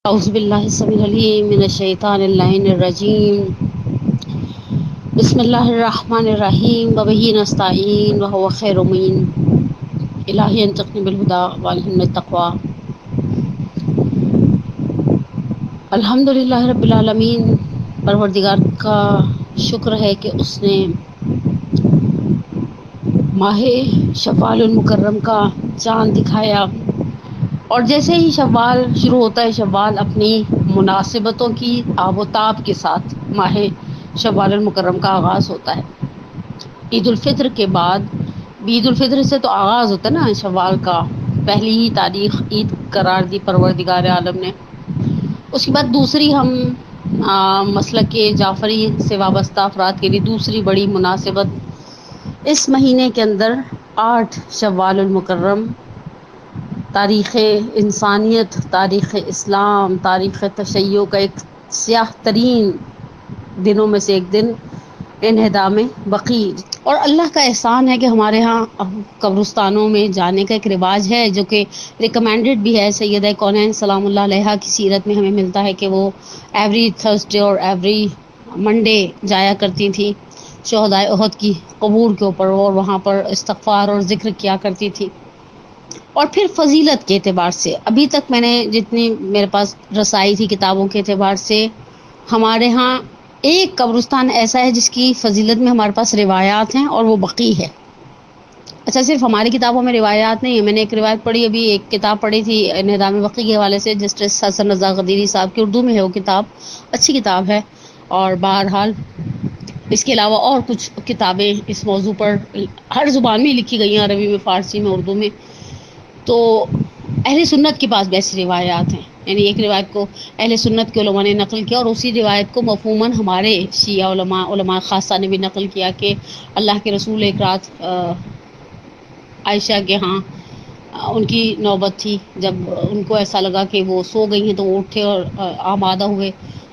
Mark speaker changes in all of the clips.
Speaker 1: اعوذ باللہ السمیع العلیم من الشیطان اللعین الرجیم بسم اللہ الرحمن الرحیم وبہ نستعین وہو خیر معین الہی انطقنی بالہدی والہمنی التقوی الحمد للہ رب العالمین۔ پروردگار کا شکر ہے کہ اس نے ماہ شوال المکرم کا چاند دکھایا، اور جیسے ہی شوال شروع ہوتا ہے، شوال اپنی مناسبتوں کی آب و تاب کے ساتھ ماہ شوال المکرم کا آغاز ہوتا ہے۔ عید الفطر کے بعد، عید الفطر سے تو آغاز ہوتا ہے نا شوال کا، پہلی ہی تاریخ عید قرار دی پروردگار عالم نے۔ اس کے بعد دوسری ہم مسلک جعفری سے وابستہ افراد کے لیے دوسری بڑی مناسبت اس مہینے کے اندر 8 شوال المکرم، تاریخ انسانیت، تاریخ اسلام، تاریخ تشیع کا ایک سیاہ ترین دنوں میں سے ایک دن، انہدام بقیع۔ اور اللہ کا احسان ہے کہ ہمارے ہاں قبرستانوں میں جانے کا ایک رواج ہے، جو کہ ریکمینڈڈ بھی ہے۔ سیدہ کونین سلام اللہ علیہا کی سیرت میں ہمیں ملتا ہے کہ وہ ایوری تھرسڈے اور ایوری منڈے جایا کرتی تھیں شہدائے احد کی قبور کے اوپر، اور وہاں پر استغفار اور ذکر کیا کرتی تھی۔ اور پھر فضیلت کے اعتبار سے، ابھی تک میں نے جتنی میرے پاس رسائی تھی کتابوں کے اعتبار سے، ہمارے ہاں ایک قبرستان ایسا ہے جس کی فضیلت میں ہمارے پاس روایات ہیں، اور وہ بقیع ہے۔ اچھا، صرف ہماری کتابوں میں روایات نہیں ہے، میں نے ایک روایت پڑھی، ابھی ایک کتاب پڑھی تھی انہدام بقیع کے حوالے سے، جسٹس حسن رضا غدیری صاحب کی، اردو میں ہے وہ کتاب، اچھی کتاب ہے۔ اور بہرحال اس کے علاوہ اور کچھ کتابیں اس موضوع پر ہر زبان میں لکھی گئی ہیں، عربی میں، فارسی میں، اردو میں۔ تو اہل سنت کے پاس بھی ایسی روایات ہیں، یعنی ایک روایت کو اہل سنت کے علماء نے نقل کیا، اور اسی روایت کو مفہوماً ہمارے شیعہ علماء خاصہ نے بھی نقل کیا کہ اللہ کے رسول ایک رات عائشہ کے ہاں ان کی نوبت تھی، جب ان کو ایسا لگا کہ وہ سو گئی ہیں تو وہ اٹھے اور آمادہ ہوئے،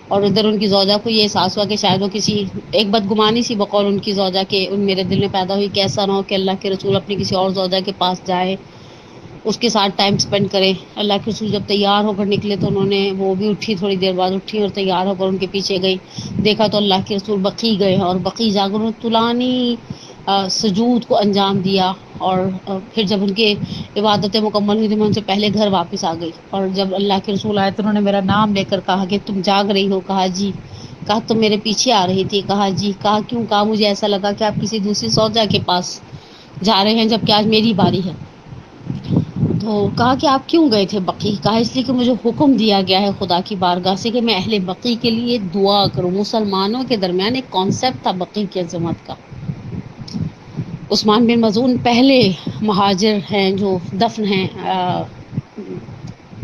Speaker 1: اور ادھر ان کی زوجہ کو یہ احساس ہوا کہ شاید وہ کسی ایک بدگمانی سی بقول ان کی زوجہ کے میرے دل میں پیدا ہوئی کہ ایسا نہ ہو کہ اللہ کے رسول اپنی کسی اور زوجہ کے پاس جائے، اس کے ساتھ ٹائم سپینڈ کرے۔ اللہ کے رسول جب تیار ہو کر نکلے تو انہوں نے، وہ بھی اٹھی، تھوڑی دیر بعد اٹھی اور تیار ہو کر ان کے پیچھے گئی، دیکھا تو اللہ کے رسول بقیع گئے ہیں، اور بقیع جا کر انہوں نے طولانی سجود کو انجام دیا، اور پھر جب ان کے عبادتیں مکمل ہوئی تو میں ان سے پہلے گھر واپس آ گئی، اور جب اللہ کے رسول آئے تو انہوں نے میرا نام لے کر کہا کہ تم جاگ رہی ہو؟ کہا جی۔ کہا تم میرے پیچھے آ رہی تھی؟ کہا جی۔ کہا کیوں؟ کہا مجھے ایسا لگا کہ آپ کسی دوسری زوجہ کے پاس جا رہے ہیں جبکہ آج میری باری ہے۔ تو کہا کہ آپ کیوں گئے تھے بقیع؟ کہا اس لیے کہ مجھے حکم دیا گیا ہے خدا کی بارگاہ سے کہ میں اہل بقیع کے لیے دعا کروں۔ مسلمانوں کے درمیان ایک کانسیپٹ تھا بقیع کی عظمت کا۔ عثمان بن مظعون پہلے مہاجر ہیں جو دفن ہیں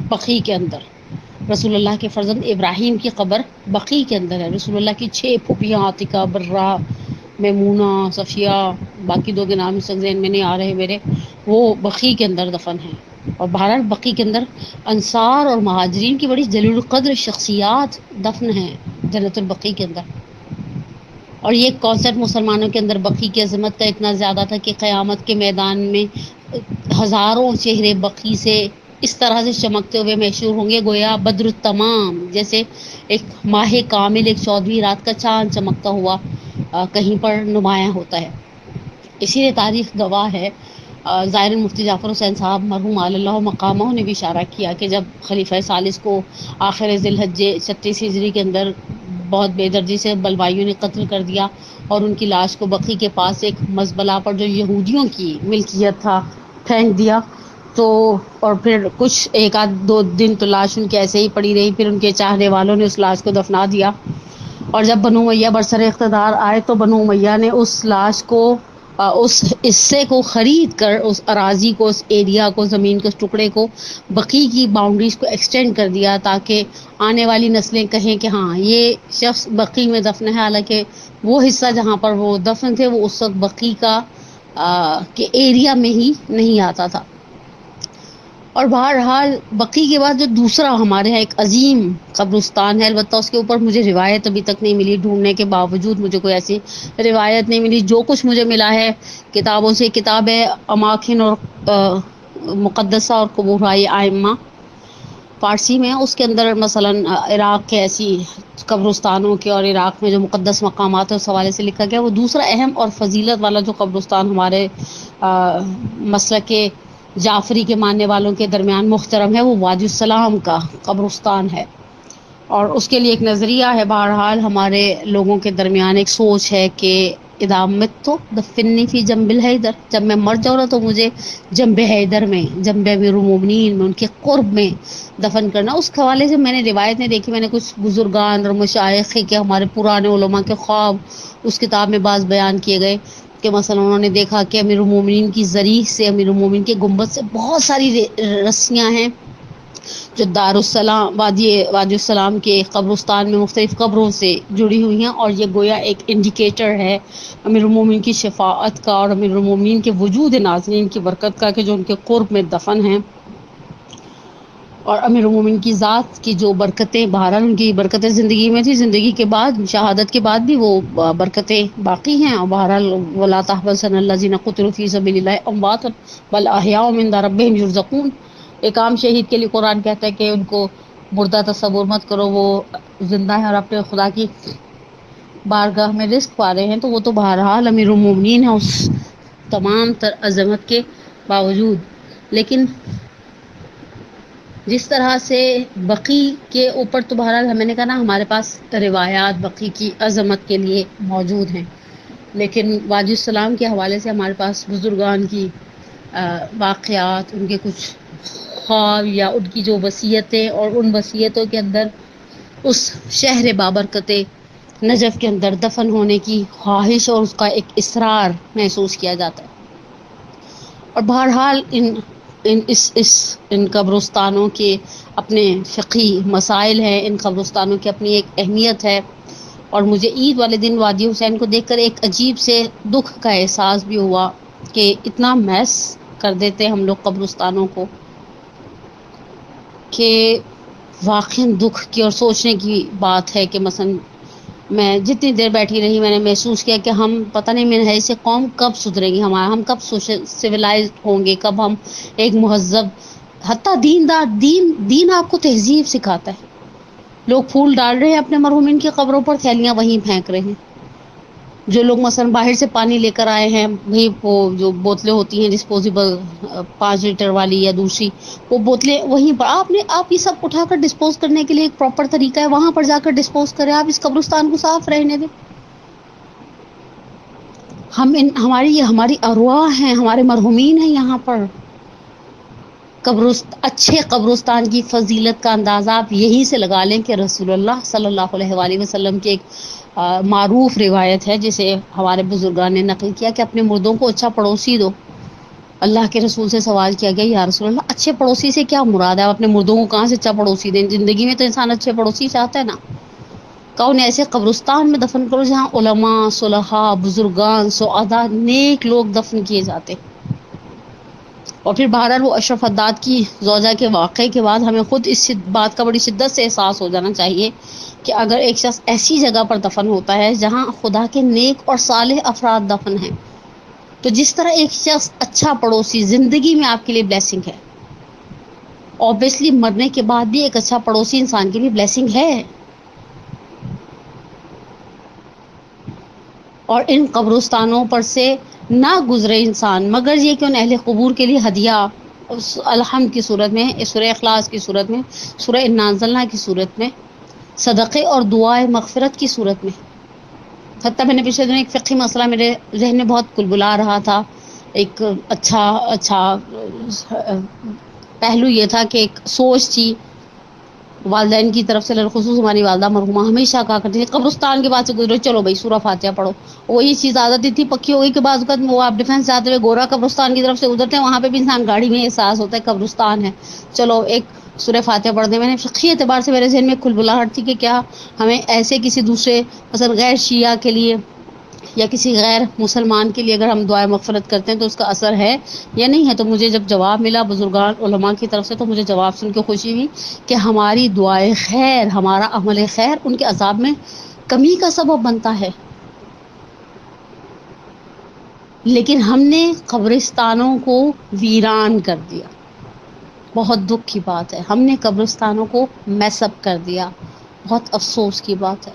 Speaker 1: بقیع کے اندر۔ رسول اللہ کے فرزند ابراہیم کی قبر بقیع کے اندر ہے۔ رسول اللہ کی 6 پھوپھیاں، عاتکہ، برہ، میمونہ، صفیہ، باقی 2 کے نام ذہن میں نہیں آ رہے میرے، وہ بقیع کے اندر دفن ہیں۔ اور بہرحال بقیع کے اندر انصار اور مہاجرین کی بڑی جلیل القدر شخصیات دفن ہیں جنت البقیع کے اندر۔ اور یہ کانسیپٹ مسلمانوں کے اندر بقیع کی عظمت کا اتنا زیادہ تھا کہ قیامت کے میدان میں ہزاروں چہرے بقیع سے اس طرح سے چمکتے ہوئے محشور ہوں گے گویا بدر التمام، جیسے ایک ماہ کامل، ایک 14ویں رات کا چاند چمکتا ہوا کہیں پر نمایاں ہوتا ہے۔ اسی لیے تاریخ گواہ ہے، زائر مفتی جعفر حسین صاحب مرحوم علی اللہ مقامہ نے بھی اشارہ کیا کہ جب خلیفہ ثالث کو آخر ذی الحجہ 36 ہجری کے اندر بہت بے دردی سے بلوائیوں نے قتل کر دیا، اور ان کی لاش کو بقیع کے پاس ایک مزبلہ پر جو یہودیوں کی ملکیت تھا پھینک دیا، تو اور پھر کچھ 1-2 دن تو لاش ان کے ایسے ہی پڑی رہی، پھر ان کے چاہنے والوں نے اس لاش کو دفنا دیا، اور جب بنو امیہ برسر اقتدار آئے تو بنو امیہ نے اس لاش کو، اس حصے کو خرید کر، اس اراضی کو، اس ایریا کو، زمین کے اس ٹکڑے کو، بقیع کی باؤنڈریز کو ایکسٹینڈ کر دیا تاکہ آنے والی نسلیں کہیں کہ ہاں یہ شخص بقیع میں دفن ہے، حالانکہ وہ حصہ جہاں پر وہ دفن تھے وہ اس وقت بقیع کا کے ایریا میں ہی نہیں آتا تھا۔ اور بہرحال بقیع کے بعد جو دوسرا ہمارے یہاں ایک عظیم قبرستان ہے، البتہ اس کے اوپر مجھے روایت ابھی تک نہیں ملی، ڈھونڈنے کے باوجود مجھے کوئی ایسی روایت نہیں ملی۔ جو کچھ مجھے ملا ہے کتابوں سے، کتاب ہے اماکن اور مقدسہ اور قبورۂ ائمہ، فارسی میں، اس کے اندر مثلاً عراق کے ایسی قبرستانوں کے اور عراق میں جو مقدس مقامات ہیں اس حوالے سے لکھا گیا. وہ دوسرا اہم اور فضیلت والا جو قبرستان ہمارے مسلک کے جعفری کے ماننے والوں کے درمیان محترم ہے، وہ وادی السلام کا قبرستان ہے. اور اس کے لیے ایک نظریہ ہے، بہرحال ہمارے لوگوں کے درمیان ایک سوچ ہے کہ اذا مت تو دفنی فی جنب الحیدر، جب میں مر جاؤں نا تو مجھے جنب حیدر میں، جنب امیر المومنین میں، ان کے قرب میں دفن کرنا. اس حوالے سے میں نے روایتیں دیکھی، میں نے کچھ بزرگان اور مشائخ کے ہمارے پرانے علماء کے خواب اس کتاب میں بعض بیان کیے گئے کہ مثلا انہوں نے دیکھا کہ امیر المومنین کی ضریح سے، امیر المومنین کے گنبد سے بہت ساری رسیاں ہیں جو دارالسلام وادی السلام کے قبرستان میں مختلف قبروں سے جڑی ہوئی ہیں، اور یہ گویا ایک انڈیکیٹر ہے امیر المومنین کی شفاعت کا اور امیر المومنین کے وجود ناظرین کی برکت کا کہ جو ان کے قرب میں دفن ہیں. اور امیر المومنین کی ذات کی جو برکتیں، بہرحال ان کی برکتیں زندگی میں تھی، زندگی کے بعد، شہادت کے بعد بھی وہ برکتیں باقی ہیں. اور بہرحال وَلَا تَحْسَبَنَّ الَّذِينَ قُتِلُوا فِي سَبِيلِ اللَّهِ أَمْوَاتٌ بَلْ أَحْيَاءٌ عِندَ رَبِّهِمْ يُرْزَقُونَ. ایک عام شہید کے لیے قرآن کہتا ہے کہ ان کو مردہ تصور مت کرو، وہ زندہ ہے اور اپنے خدا کی بارگاہ میں رزق پا رہے ہیں. تو وہ تو بہرحال امیر المومنین ہے اس تمام تر عظمت کے باوجود. لیکن جس طرح سے بقی کے اوپر تو بہرحال میں نے کہا نا ہمارے پاس روایات بقی کی عظمت کے لیے موجود ہیں، لیکن وادی السلام کے حوالے سے ہمارے پاس بزرگان کی واقعات، ان کے کچھ خواب یا ان کی جو وصیتیں، اور ان وصیتوں کے اندر اس شہر بابرکت نجف کے اندر دفن ہونے کی خواہش اور اس کا ایک اصرار محسوس کیا جاتا ہے. اور بہرحال ان قبرستانوں کے اپنے فقہی مسائل ہیں، ان قبرستانوں کی اپنی ایک اہمیت ہے. اور مجھے عید والے دن وادی حسین کو دیکھ کر ایک عجیب سے دکھ کا احساس بھی ہوا کہ اتنا میس کر دیتے ہم لوگ قبرستانوں کو کہ واقعی دکھ کی اور سوچنے کی بات ہے کہ مثلا میں جتنی دیر بیٹھی رہی میں نے محسوس کیا کہ ہم پتہ نہیں میرے ایسے قوم کب سدھرے گی، ہم کب سویلائزڈ ہوں گے، کب ہم ایک مہذب، حتیٰ دین آپ کو تہذیب سکھاتا ہے. لوگ پھول ڈال رہے ہیں اپنے مرحومین کی قبروں پر، تھیلیاں وہیں پھینک رہے ہیں. جو لوگ مثلا باہر سے پانی لے کر آئے ہیں، بھئی وہ جو بوتلیں ہوتی ہیں ڈسپوزیبل 5 لیٹر والی یا دوسری، وہ بوتلیں وہیں پر آپ یہ سب اٹھا کر ڈسپوز کرنے کے لیے ایک پراپر طریقہ ہے، وہاں پر جا کر ڈسپوز کریں. آپ اس قبرستان کو صاف رہنے دیں. ہماری ارواح ہیں، ہمارے مرحومین ہیں یہاں پر. اچھے قبرستان کی فضیلت کا اندازہ آپ یہیں سے لگا لیں کہ رسول اللہ صلی اللہ علیہ وآلہ وسلم کی ایک معروف روایت ہے جسے ہمارے بزرگان نے نقل کیا کہ اپنے مردوں کو اچھا پڑوسی دو. اللہ کے رسول سے سوال کیا گیا، یا رسول اللہ اچھے پڑوسی سے کیا مراد ہے؟ آپ اپنے مردوں کو کہاں سے اچھا پڑوسی دیں؟ زندگی میں تو انسان اچھے پڑوسی چاہتا ہے نا. کہ انہیں ایسے قبرستان میں دفن کرو جہاں علماء، صلحاء، بزرگان، سعداء، نیک لوگ دفن کیے جاتے. اور پھر بہرحال وہ اشرف حداد کی زوجہ کے واقعے کے بعد ہمیں خود اس بات کا بڑی شدت سے احساس ہو جانا چاہیے کہ اگر ایک شخص ایسی جگہ پر دفن ہوتا ہے جہاں خدا کے نیک اور صالح افراد دفن ہیں، تو جس طرح ایک شخص اچھا پڑوسی زندگی میں آپ کے لیے بلیسنگ ہے، اوبیسلی مرنے کے بعد بھی ایک اچھا پڑوسی انسان کے لیے بلیسنگ ہے. اور ان قبرستانوں پر سے نہ گزرے انسان مگر یہ کہ ان اہل قبور کے لیے ہدیہ الحمد کی صورت میں، سورہ اخلاص کی صورت میں، سورہ انا انزلنا کی صورت میں، صدقے اور دعائے مغفرت کی صورت میں. حتیٰ میں نے پچھلے دن ایک فقہی مسئلہ میرے ذہن میں بہت کلبلا رہا تھا. ایک اچھا پہلو یہ تھا کہ ایک سوچ تھی والدین کی طرف سے، خصوص ہماری والدہ مرحومہ ہمیشہ کہا کرتی تھی قبرستان کے بعد سے گزرو چلو بھائی سورہ فاتحہ پڑھو. وہی چیز عادت تھی پکی ہو گئی کہ بعض اوقات وہ آپ ڈیفینس جاتے ہوئے گورا قبرستان کی طرف سے ادھرتے ہیں، وہاں پہ بھی انسان گاڑی میں احساس ہوتا ہے قبرستان ہے، چلو ایک سورہ فاتحہ پڑھ دیں. میں نے فقہی اعتبار سے میرے ذہن میں کھلبلاہٹ تھی کہ کیا ہمیں ایسے کسی دوسرے مثلا غیر شیعہ کے لیے یا کسی غیر مسلمان کے لیے اگر ہم دعائیں مغفرت کرتے ہیں تو اس کا اثر ہے یا نہیں ہے. تو مجھے جب جواب ملا بزرگان علماء کی طرف سے تو مجھے جواب سن کے خوشی ہوئی کہ ہماری دعائیں خیر، ہمارا عمل خیر ان کے عذاب میں کمی کا سبب بنتا ہے. لیکن ہم نے قبرستانوں کو ویران کر دیا، بہت دکھ کی بات ہے، ہم نے قبرستانوں کو میس اپ کر دیا، بہت افسوس کی بات ہے۔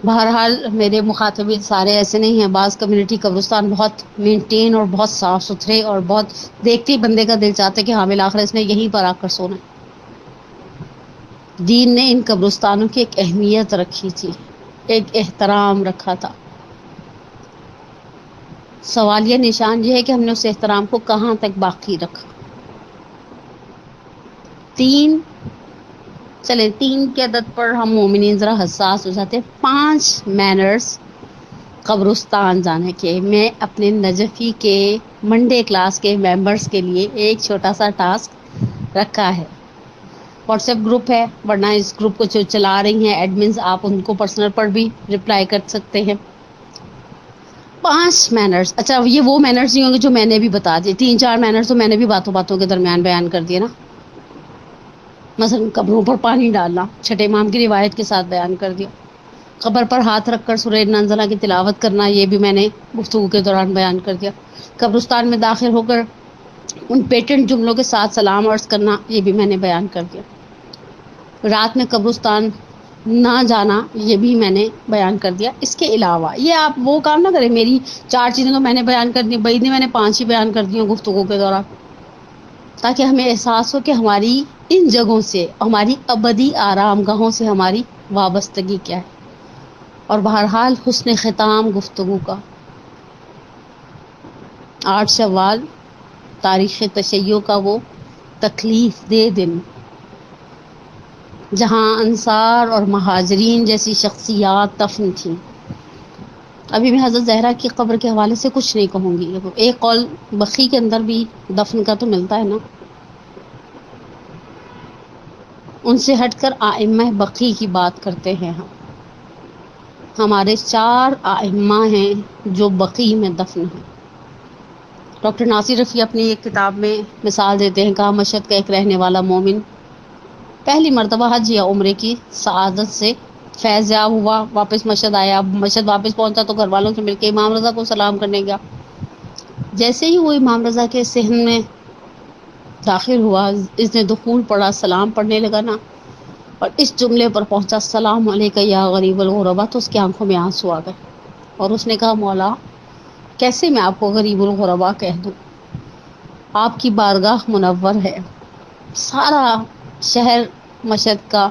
Speaker 1: بہرحال میرے مخاطبین سارے ایسے نہیں ہیں، بعض کمیونٹی قبرستان بہت مینٹین اور بہت صاف ستھرے اور بہت دیکھتے ہی بندے کا دل چاہتا ہے کہ حامل آخر اس نے یہیں پر آ کر سونا ہے۔ دین نے ان قبرستانوں کی ایک اہمیت رکھی تھی، ایک احترام رکھا تھا۔ سوال یہ نشان یہ ہے کہ ہم نے اس احترام کو کہاں تک باقی رکھا۔ تین کی عدد پر ہم مومنین ذرا حساس ہو جاتے ہیں۔ 5 مینرز قبرستان جانے کے۔ میں اپنے نجفی کے منڈے کلاس کے ممبرز کے لیے ایک چھوٹا سا ٹاسک رکھا ہے۔ واٹس ایپ گروپ ہے، ورنہ اس گروپ کو جو چلا رہی ہیں ایڈمنز، آپ ان کو پرسنل پر بھی رپلائی کر سکتے ہیں۔ 5 مینرز، اچھا یہ وہ مینرز نہیں ہوں گے جو میں نے بھی بتا دیے، 3-4 مینرز تو میں نے بھی باتوں باتوں کے درمیان بیان کر دیے نا، مثلا قبروں پر پانی ڈالنا چھٹے امام کی روایت کے ساتھ بیان کر دیا، قبر پر ہاتھ رکھ کر سورہ نازلہ کی تلاوت کرنا، یہ بھی میں نے گفتگو کے دوران بیان کر دیا، قبرستان میں داخل ہو کر ان پیٹنٹ جملوں کے ساتھ سلام عرض کرنا، یہ بھی میں نے بیان کر دیا، رات میں قبرستان نہ جانا، یہ بھی میں نے بیان کر دیا۔ اس کے علاوہ یہ آپ وہ کام نہ کریں، میری 4 چیزیں تو میں نے بیان کر دی، بعید نے میں نے 5 ہی بیان کر دی ہوں گفتگو کے دوران، تاکہ ہمیں احساس ہو کہ ہماری ان جگہوں سے، ہماری ابدی آرام گاہوں سے ہماری وابستگی کیا ہے۔ اور بہرحال حسن ختام گفتگو کا 8 شوال تاریخ تشیع کا وہ تکلیف دہ دن، جہاں انصار اور مہاجرین جیسی شخصیات دفن تھیں۔ ابھی میں حضرت زہرا کی قبر کے حوالے سے کچھ نہیں کہوں گی، ایک قول بقی کے اندر بھی دفن کا تو ملتا ہے نا۔ ان سے ہٹ کر ائمہ بقی کی بات کرتے ہیں ہم۔ ہمارے 4 ائمہ ہیں جو بقی میں دفن ہیں۔ ڈاکٹر ناصر رفیع اپنی ایک کتاب میں مثال دیتے ہیں، کہا مشہد کا ایک رہنے والا مومن پہلی مرتبہ حج یا عمرے کی سعادت سے فیض یاب ہوا، واپس مشہد آیا، مشہد واپس پہنچا تو گھر والوں سے مل کے امام رضا کو سلام کرنے گیا۔ جیسے ہی وہ امام رضا کے صحن میں داخل ہوا، اس نے دخول پڑھا، سلام پڑھنے لگا نا، اور اس جملے پر پہنچا السلام علیکہ یا غریب الغربا، تو اس کی آنکھوں میں آنسو آ گئے، اور اس نے کہا مولا کیسے میں آپ کو غریب الغربا کہہ دوں، آپ کی بارگاہ منور ہے۔ سارا شہر مشہد کا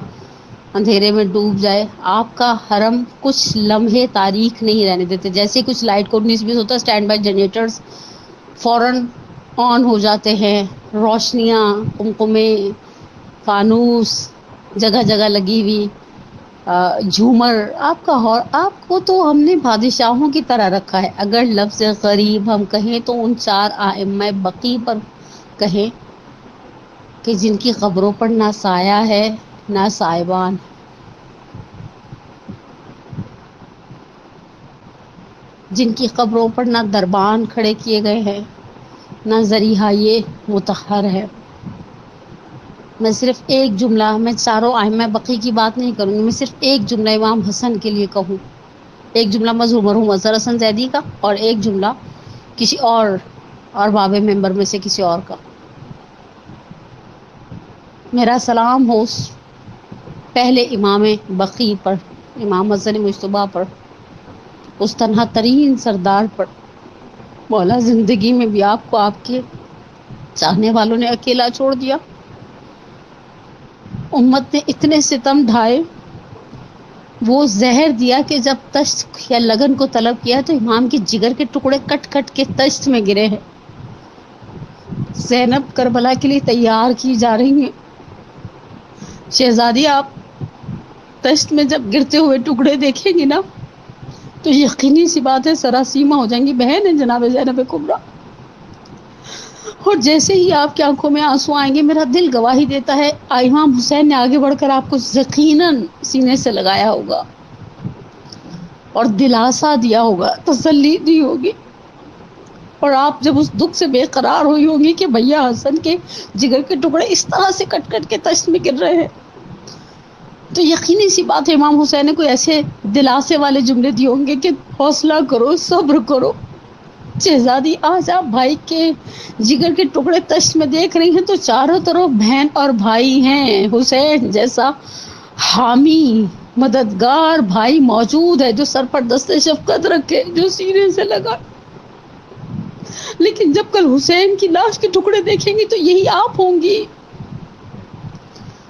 Speaker 1: اندھیرے میں ڈوب جائے، آپ کا حرم کچھ لمحے تاریک نہیں رہنے دیتے، جیسے کچھ لائٹ کو 19-20 ہوتا ہے، سٹینڈ بائی جنریٹرز فوراً آن ہو جاتے ہیں، روشنیاں، قمقمے، فانوس جگہ جگہ لگی ہوئی، جھومر، آپ کو تو ہم نے بادشاہوں کی طرح رکھا ہے۔ اگر لفظ غریب ہم کہیں تو ان 4 ائمہ بقی پر کہیں کہ جن کی قبروں پر نہ سایہ ہے نہ سائبان، جن کی قبروں پر نہ دربان کھڑے کیے گئے ہیں نہ ذریحہ مطہر ہے۔ میں صرف ایک جملہ، میں 4 ائمہ بقی کی بات نہیں کروں گی، میں صرف ایک جملہ امام حسن کے لیے کہوں، ایک جملہ مرحوم اظہر حسن زیدی کا، اور ایک جملہ کسی اور ارباب منبر میں سے کسی اور کا۔ میرا سلام ہو اس پہلے امام بقی پر، امام حسن مجتبیٰ پر، اس تنہا ترین سردار پر۔ مولا زندگی میں بھی آپ کو آپ کے چاہنے والوں نے اکیلا چھوڑ دیا، امت نے اتنے ستم ڈھائے، وہ زہر دیا کہ جب تشت یا لگن کو طلب کیا تو امام کے جگر کے ٹکڑے کٹ کٹ کے تشت میں گرے ہیں۔ زینب کربلا کے لیے تیار کی جا رہی ہیں، شہزادی آپ تشت میں جب گرتے ہوئے ٹکڑے دیکھیں گی نا تو یقینی سی بات ہے سراسیمہ ہو جائیں گی، بہن ہے جناب زینب کبریٰ، اور جیسے ہی آپ کی آنکھوں میں آنسو آئیں گے میرا دل گواہی دیتا ہے امام حسین نے آگے بڑھ کر آپ کو یقیناً سینے سے لگایا ہوگا اور دلاسا دیا ہوگا، تسلی دی ہوگی، اور آپ جب اس دکھ سے بے قرار ہوئی ہوں گی کہ بھیا حسن کے جگر کے ٹکڑے اس طرح سے کٹ کٹ کے تشت میں گر رہے ہیں، تو یقینی سی بات ہے امام حسین نے کوئی ایسے دلاسے والے جملے دیے ہوں گے کہ حوصلہ کرو، صبر کرو، شہزادی آج آپ بھائی کے جگر کے ٹکڑے تشت میں دیکھ رہی ہیں تو چاروں طرف بہن اور بھائی ہیں. حسین جیسا حامی مددگار بھائی موجود ہے جو سر پر دست شفقت رکھے، جو سینے سے لگا. لیکن جب کل حسین کی لاش کے ٹکڑے دیکھیں گی تو یہی آپ ہوں گی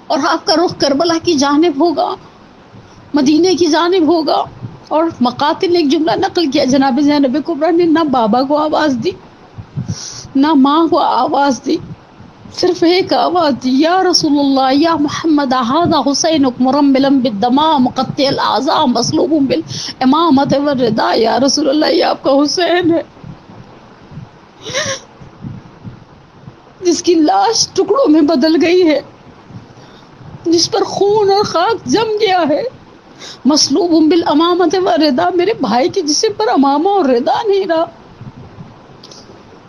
Speaker 1: اور آپ کا رخ کربلا کی جانب ہوگا، مدینے کی جانب ہوگا. اور مقاتل نے ایک جملہ نقل کیا، جناب زینب کبریٰ نے نہ بابا کو آواز دی نہ ماں کو آواز دی، صرف ایک آواز دی، یا رسول اللہ یا محمد ھذا حسینک مرملا بالدماء مقطع الاعضاء مصلوب بالامامۃ والرداء. یا رسول اللہ یہ آپ کا حسین ہے جس کی لاش ٹکڑوں میں بدل گئی ہے، جس پر خون اور خاک جم گیا ہے. مصلوب بالامامۃ والرداء، میرے بھائی کے جسم پر امامہ اور ردا نہیں رہا.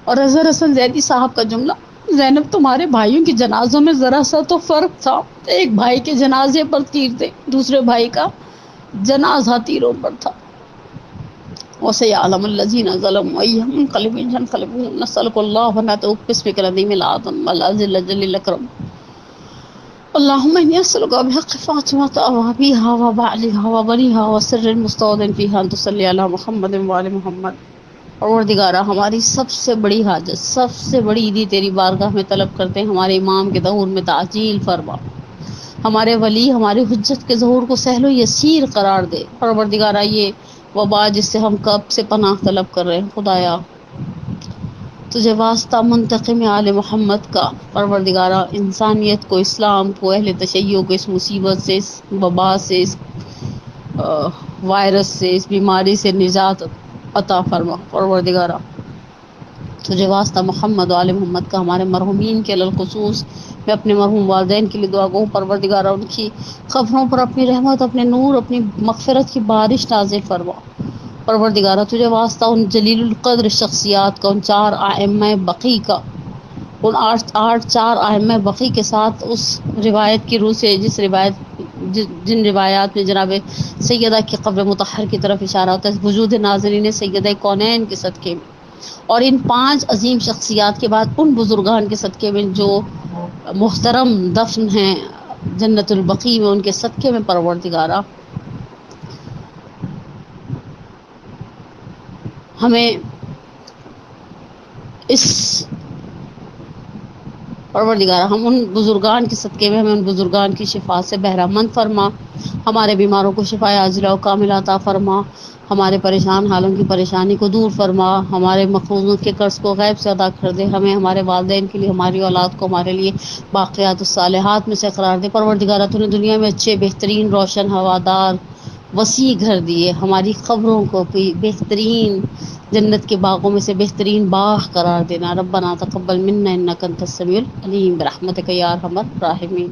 Speaker 1: اور اظہر حسن زیدی صاحب کا جملہ، زینب تمہارے بھائیوں کے جنازوں میں ذرا سا تو فرق تھا، ایک بھائی کے جنازے پر تیر تھے، دوسرے بھائی کا جنازہ تیروں پر تھا. وَسَيَعْلَمُ الَّذِينَ ظَلَمُوا أَيَّ مُنقَلِبٍ يَنقَلِبُونَ. نسألك الله ونعوذ باسمك العظيم الأعظم الأجل الجليل الأكرم. اللهم إني أسألك بحق فاطمة وأبيها وبعلها وبنيها وسر المستودع فيها أن تصلي على محمد وآل محمد. پروردگارہ ہماری سب سے بڑی حاجت، سب سے بڑی عیدی تیری بارگاہ میں طلب کرتے ہیں، ہمارے امام کے ظہور میں تعجیل فرما، ہمارے ولی ہماری حجت کے ظہور کو سہل و یسیر قرار دے. پروردگارہ یہ وبا جس سے ہم کب سے پناہ طلب کر رہے ہیں، خدایا تجھے واسطہ منتقم آل محمد کا، پروردگارہ انسانیت کو، اسلام کو، اہل تشیع کو اس مصیبت سے، اس وبا سے، اس وائرس سے، اس بیماری سے نجات عطا فرما. پروردگارہ تجھے واسطہ محمد و آل محمد کا، ہمارے مرحومین کے الخصوص میں اپنے مرحوم والدین کے لیے دعا گو. پروردگارہ ان کی قبروں پر اپنی رحمت، اپنے نور، اپنی مغفرت کی بارش نازل فرما. پروردگارہ تجھے واسطہ ان جلیل القدر شخصیات کا، ان چار ائمہ بقی کا، ان آٹھ چار ائمہ بقی کے ساتھ اس روایت کی روح سے جن روایات میں جناب سیدہ کی قبر مطہر کی طرف اشارہ ہوتا ہے، وجود ناظرین سیدہ کونین کے صدقے میں، اور ان 5 عظیم شخصیات کے بعد ان بزرگان کے صدقے میں جو محترم دفن ہیں جنت البقیع میں، ان کے صدقے میں پروردگارہ ہمیں اس پروردگارہ ہم ان بزرگان کے صدقے میں ہمیں ان بزرگان کی شفا سے بہرہ مند فرما. ہمارے بیماروں کو شفا عاجلہ و کاملہ عطا فرما، ہمارے پریشان حالوں کی پریشانی کو دور فرما، ہمارے مقروضوں کے قرض کو غیب سے ادا کر دے، ہمیں ہمارے والدین کے لیے، ہماری اولاد کو ہمارے لیے باقیات الصالحات میں سے قرار دے. پروردگارہ تو نے دنیا میں اچھے بہترین روشن ہوادار وسیع گھر دیے، ہماری قبروں کو بھی بہترین جنت کے باغوں میں سے بہترین باغ قرار دینا. ربنا تقبل منا انک انت السمیع العلیم برحمتک یا ارحم الراحمین.